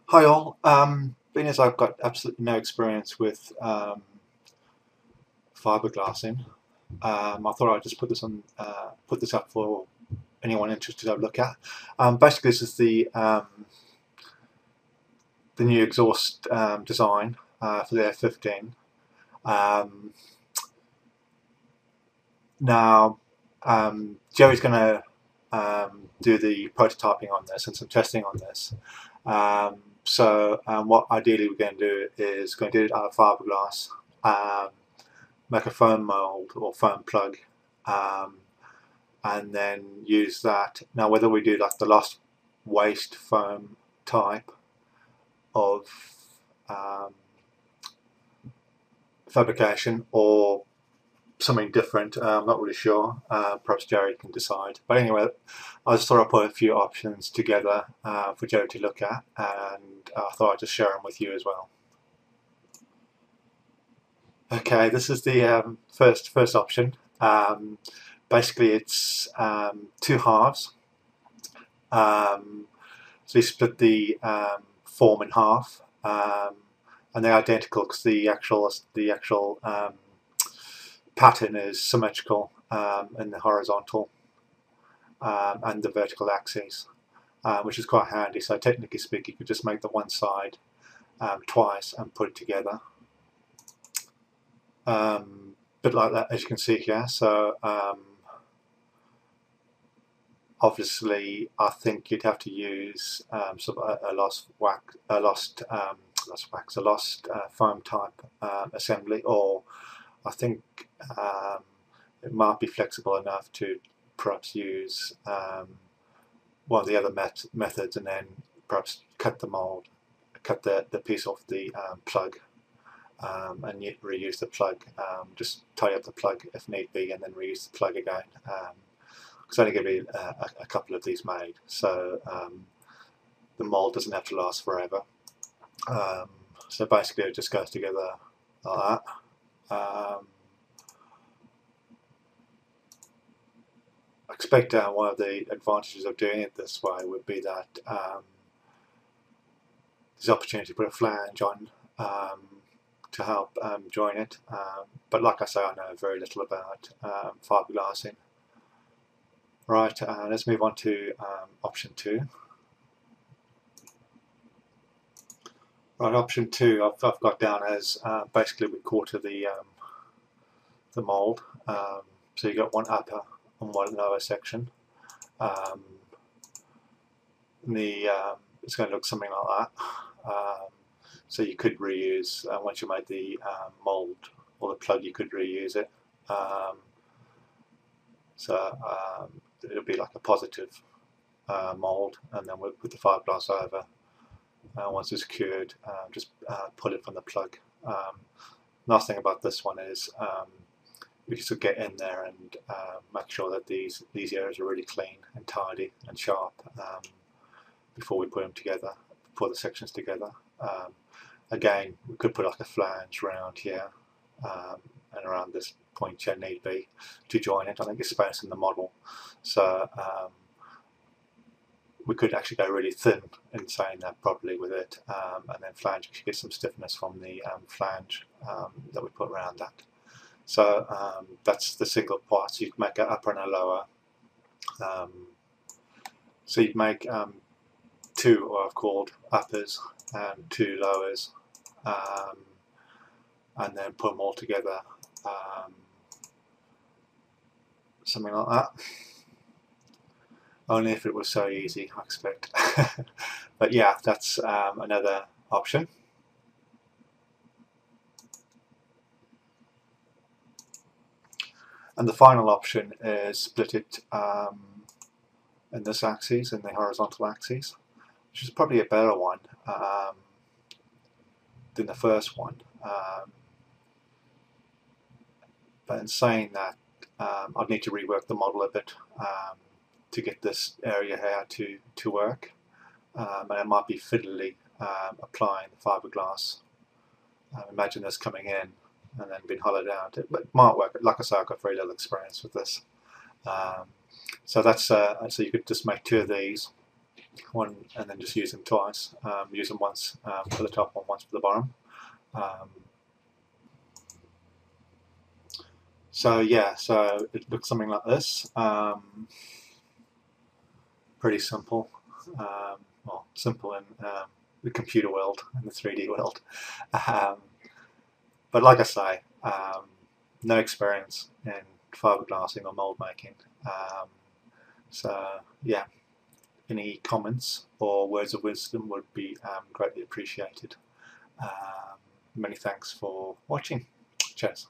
Hi all. Being as I've got absolutely no experience with fiberglassing, I thought I'd just put this up for anyone interested to have a look at. Basically, this is the new exhaust design for the F15. Um, now, Jerry's going to do the prototyping on this and some testing on this. What ideally we're going to do is going to do it out of fiberglass, make a foam mould or foam plug, um, and then use that. Now, whether we do like the lost waste foam type of um, fabrication or something different, I'm not really sure. Perhaps Jerry can decide. But anyway, I just thought I'd put a few options together for Jerry to look at, and I thought I'd just share them with you as well. Okay, this is the first option. Basically, it's two halves. So you split the form in half, and they're identical because the actual pattern is symmetrical in the horizontal and the vertical axes, which is quite handy. So technically speaking, you could just make the one side twice and put it together. Bit like that, as you can see here. So obviously, I think you'd have to use sort of a lost foam type assembly, or I think it might be flexible enough to perhaps use one of the other methods, and then perhaps cut the piece off the plug, and reuse the plug. Just tie up the plug if need be, and then reuse the plug again. It's only going to be a couple of these made, so the mould doesn't have to last forever. So basically, it just goes together like that. I expect one of the advantages of doing it this way would be that there's opportunity to put a flange on to help join it. But like I say, I know very little about fiberglassing. Right, let's move on to option 2. Right, option 2 I've got down as basically we quarter the mould. So you got one upper and one lower section. It's going to look something like that. So you could reuse, once you made the mould or the plug, you could reuse it. It'll be like a positive mould, and then with the fiberglass over. Once it's cured, just pull it from the plug. Nice thing about this one is we just get in there and make sure that these areas are really clean and tidy and sharp before we put them together, put the sections together. Again, we could put like a flange around here and around this point here need be to join it. I think it's space in the model, so we could actually go really thin in saying that properly with it, and then flange, you get some stiffness from the flange that we put around that. So that's the single part. So you'd make an upper and a lower. So you'd make two, what I've called uppers, and two lowers, and then put them all together, something like that. Only if it was so easy, I expect. But yeah, that's another option. And the final option is split it in this axis, in the horizontal axis, which is probably a better one than the first one. But in saying that, I'd need to rework the model a bit to get this area here to work, and it might be fiddly applying the fiberglass. Imagine this coming in and then being hollowed out. It might work. Like I say, I've got very little experience with this. So that's so you could just make two of these, one, and then just use them twice. Use them once for the top one, once for the bottom. So yeah, so it looks something like this. Pretty simple. Well, simple in the computer world and the 3D world. But like I say, no experience in fiberglassing or mould making. So yeah, any comments or words of wisdom would be greatly appreciated. Many thanks for watching. Cheers.